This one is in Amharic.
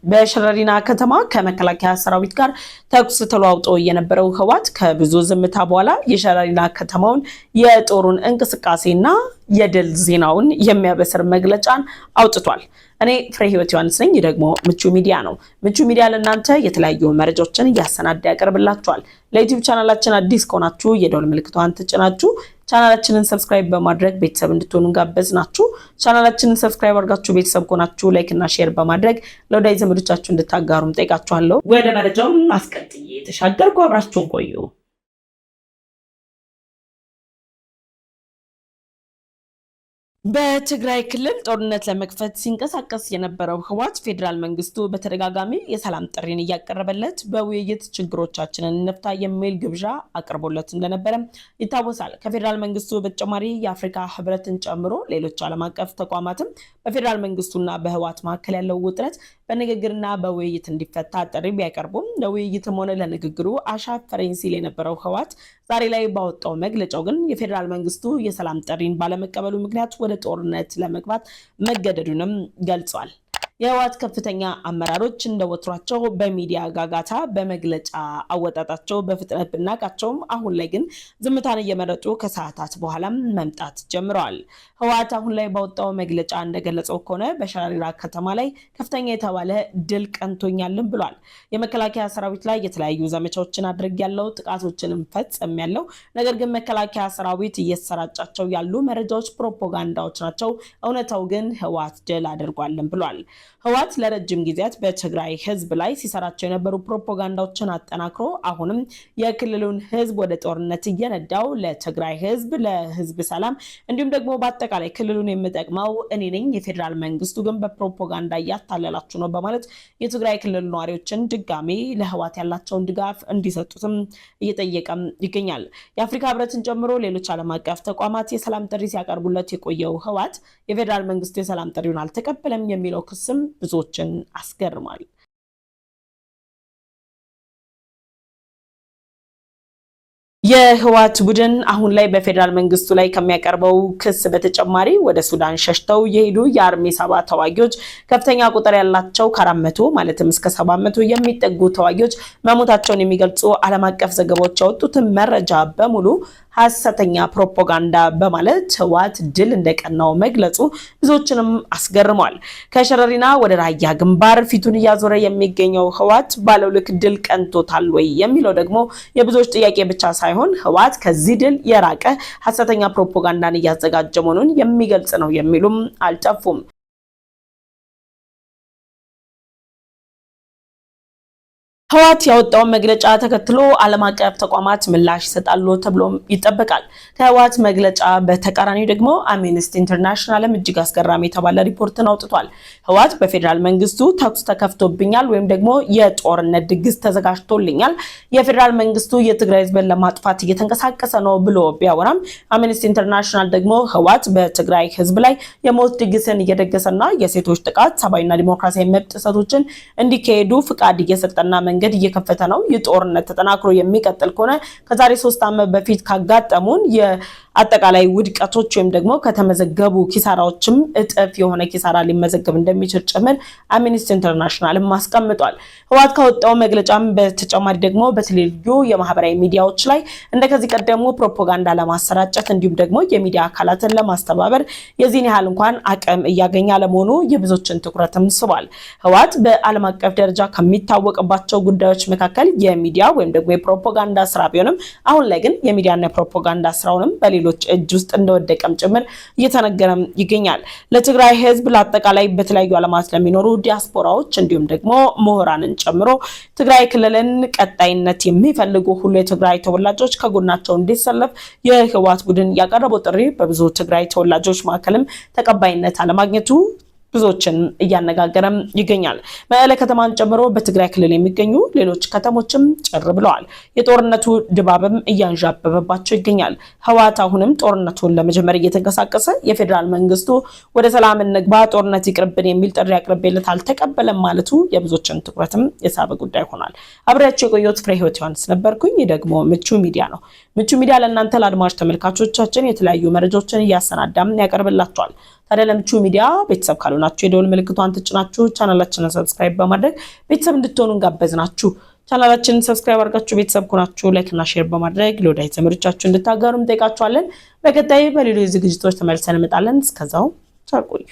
በሸረሪና ከተማ ከመከላከያ ሰራዊት ጋር ተኩስ ተለዋውጦ የነበረው ህወሓት ከብዙ ዝምታ በኋላ የሸረሪና ከተማውን የጦሩን እንቅስቃሴና የድል ዜናውን የሚያበስር መግለጫን አውጥቷል። እኔ ፍሬ ህይወት ዮሐንስ ነኝ። ደግሞ ምቹ ሚዲያ ነው። ምቹ ሚዲያ ለእናንተ የተለያዩ መረጃዎችን እያሰናዳ ያቀርብላችኋል። ለዩቲዩብ ቻናላችን አዲስ ከሆናችሁ የደወል ምልክቷን ተጭናችሁ ቻናላችንን ሰብስክራይብ በማድረግ ቤተሰብ እንድትሆኑ ጋበዝናችሁ። ቻናላችንን ሰብስክራይብ አድርጋችሁ ቤተሰብ ከሆናችሁ ላይክ እና ሼር በማድረግ ለወዳጅ ዘመዶቻችሁ እንድታጋሩም ጠይቃችኋለሁ። ወደ መረጃው አስቀጥዬ ተሻገርኩ። አብራችሁን ቆዩ። በትግራይ ክልል ጦርነት ለመክፈት ሲንቀሳቀስ የነበረው ህወሓት ፌዴራል መንግስቱ በተደጋጋሚ የሰላም ጥሪን እያቀረበለት በውይይት ችግሮቻችንን እንፍታ የሚል ግብዣ አቅርቦለት እንደነበረ ይታወሳል። ከፌዴራል መንግስቱ በተጨማሪ የአፍሪካ ህብረትን ጨምሮ ሌሎች ዓለም አቀፍ ተቋማትም በፌዴራል መንግስቱና በህወሓት መካከል ያለው ውጥረት በንግግርና በውይይት እንዲፈታ ጥሪ ቢያቀርቡም ለውይይትም ሆነ ለንግግሩ አሻፈረኝ ሲል የነበረው ህወሓት ዛሬ ላይ ባወጣው መግለጫው ግን የፌዴራል መንግስቱ የሰላም ጥሪን ባለመቀበሉ ምክንያት ወደ ጦርነት ለመግባት መገደዱንም ገልጿል። የህወሓት ከፍተኛ አመራሮች እንደወትሯቸው በሚዲያ ጋጋታ በመግለጫ አወጣጣቸው በፍጥነት ብናቃቸውም አሁን ላይ ግን ዝምታን እየመረጡ ከሰዓታት በኋላ መምጣት ጀምረዋል። ህወሓት አሁን ላይ ባወጣው መግለጫ እንደገለጸው ከሆነ በሸረሪና ከተማ ላይ ከፍተኛ የተባለ ድል ቀንቶኛልም ብሏል። የመከላከያ ሰራዊት ላይ የተለያዩ ዘመቻዎችን አድርጌያለሁ፣ ጥቃቶችንም ፈጽሜያለሁ። ነገር ግን መከላከያ ሰራዊት እየተሰራጫቸው ያሉ መረጃዎች ፕሮፓጋንዳዎች ናቸው። እውነታው ግን ህወሓት ድል አድርጓልም ብሏል። ህወሓት ለረጅም ጊዜያት በትግራይ ህዝብ ላይ ሲሰራቸው የነበሩ ፕሮፓጋንዳዎችን አጠናክሮ አሁንም የክልሉን ህዝብ ወደ ጦርነት እየነዳው ለትግራይ ህዝብ ለህዝብ ሰላም እንዲሁም ደግሞ በአጠቃላይ ክልሉን የሚጠቅመው እኔ ነኝ፣ የፌዴራል መንግስቱ ግን በፕሮፓጋንዳ እያታለላችሁ ነው በማለት የትግራይ ክልል ነዋሪዎችን ድጋሜ ለህወሓት ያላቸውን ድጋፍ እንዲሰጡትም እየጠየቀም ይገኛል። የአፍሪካ ህብረትን ጨምሮ ሌሎች ዓለም አቀፍ ተቋማት የሰላም ጥሪ ሲያቀርቡለት የቆየው ህወሓት የፌዴራል መንግስቱ የሰላም ጥሪውን አልተቀበለም የሚለው ክስም ብዙዎችን አስገርሟል። የህወሓት ቡድን አሁን ላይ በፌዴራል መንግስቱ ላይ ከሚያቀርበው ክስ በተጨማሪ ወደ ሱዳን ሸሽተው የሄዱ የአርሚ 7 ተዋጊዎች ከፍተኛ ቁጥር ያላቸው ከ400 ማለትም እስከ 700 የሚጠጉ ተዋጊዎች መሞታቸውን የሚገልጹ ዓለም አቀፍ ዘገባዎች ያወጡትን መረጃ በሙሉ ሐሰተኛ ፕሮፓጋንዳ በማለት ህወሓት ድል እንደቀናው መግለጹ ብዙዎችንም አስገርሟል። ከሸረሪና ወደ ራያ ግንባር ፊቱን እያዞረ የሚገኘው ህወሓት ባለው ልክ ድል ቀንቶታል ወይ የሚለው ደግሞ የብዙዎች ጥያቄ ብቻ ሳይሆን ህወሓት ከዚህ ድል የራቀ ሐሰተኛ ፕሮፓጋንዳን እያዘጋጀ መሆኑን የሚገልጽ ነው የሚሉም አልጠፉም። ህወሓት ያወጣውን መግለጫ ተከትሎ ዓለም አቀፍ ተቋማት ምላሽ ይሰጣሉ ተብሎ ይጠበቃል። ከህወሓት መግለጫ በተቃራኒ ደግሞ አምነስቲ ኢንተርናሽናልም እጅግ አስገራሚ የተባለ ሪፖርትን አውጥቷል። ህወሓት በፌዴራል መንግስቱ ተኩስ ተከፍቶብኛል ወይም ደግሞ የጦርነት ድግስ ተዘጋጅቶልኛል፣ የፌዴራል መንግስቱ የትግራይ ህዝብን ለማጥፋት እየተንቀሳቀሰ ነው ብሎ ቢያወራም አምነስቲ ኢንተርናሽናል ደግሞ ህወሓት በትግራይ ህዝብ ላይ የሞት ድግስን እየደገሰና የሴቶች ጥቃት፣ ሰብአዊና ዲሞክራሲያዊ መብት ጥሰቶችን እንዲካሄዱ ፍቃድ እየሰጠና መንገድ እየከፈተ ነው። የጦርነት ተጠናክሮ የሚቀጥል ከሆነ ከዛሬ 3 ዓመት በፊት ካጋጠሙን የአጠቃላይ ውድቀቶች ወይም ደግሞ ከተመዘገቡ ኪሳራዎችም እጥፍ የሆነ ኪሳራ ሊመዘገብ እንደሚችል ጭምር አምነስቲ ኢንተርናሽናል ማስቀምጧል። ህወሓት ካወጣው መግለጫም በተጨማሪ ደግሞ በተለያዩ የማህበራዊ ሚዲያዎች ላይ እንደከዚህ ቀደሙ ፕሮፓጋንዳ ለማሰራጨት እንዲሁም ደግሞ የሚዲያ አካላትን ለማስተባበር የዚህን ያህል እንኳን አቅም እያገኘ ለመሆኑ የብዙዎችን ትኩረትም ስቧል። ህወሓት በዓለም አቀፍ ደረጃ ከሚታወቅባቸው ጉዳዮች መካከል የሚዲያ ወይም ደግሞ የፕሮፓጋንዳ ስራ ቢሆንም አሁን ላይ ግን የሚዲያና የፕሮፓጋንዳ ስራውንም በሌሎች እጅ ውስጥ እንደወደቀም ጭምር እየተነገረም ይገኛል። ለትግራይ ህዝብ ለአጠቃላይ በተለያዩ ዓለማት ለሚኖሩ ዲያስፖራዎች እንዲሁም ደግሞ ምሁራንን ጨምሮ ትግራይ ክልልን ቀጣይነት የሚፈልጉ ሁሉ የትግራይ ተወላጆች ከጎናቸው እንዲሰለፍ የህወሓት ቡድን ያቀረበው ጥሪ በብዙ ትግራይ ተወላጆች መካከልም ተቀባይነት አለማግኘቱ ብዙዎችን እያነጋገረም ይገኛል። መቀለ ከተማን ጨምሮ በትግራይ ክልል የሚገኙ ሌሎች ከተሞችም ጭር ብለዋል። የጦርነቱ ድባብም እያንዣበበባቸው ይገኛል። ህወሓት አሁንም ጦርነቱን ለመጀመር እየተንቀሳቀሰ የፌዴራል መንግስቱ ወደ ሰላም እንግባ፣ ጦርነት ይቅርብን የሚል ጥሪ አቅርቤለት አልተቀበለም ማለቱ የብዙዎችን ትኩረትም የሳበ ጉዳይ ሆኗል። አብሬያችሁ የቆየሁት ፍሬ ህይወት ዮሐንስ ነበርኩኝ። ደግሞ ምቹ ሚዲያ ነው። ምቹ ሚዲያ ለእናንተ ለአድማጭ ተመልካቾቻችን የተለያዩ መረጃዎችን እያሰናዳም ያቀርብላችኋል። ታዲያ ለምቹ ሚዲያ ቤተሰብ ያልሆናችሁ የደወል ምልክቷን ተጭናችሁ ቻናላችንን ሰብስክራይብ በማድረግ ቤተሰብ እንድትሆኑ ጋበዝናችሁ። ቻናላችንን ሰብስክራይብ አድርጋችሁ ቤተሰብ ሆናችሁ ላይክ እና ሼር በማድረግ ለወዳጅ ዘመዶቻችሁ እንድታጋሩም ጠይቃችኋለን። በቀጣይ በሌሎች ዝግጅቶች ተመልሰን እንመጣለን። እስከዛው ቻው ቆዩ።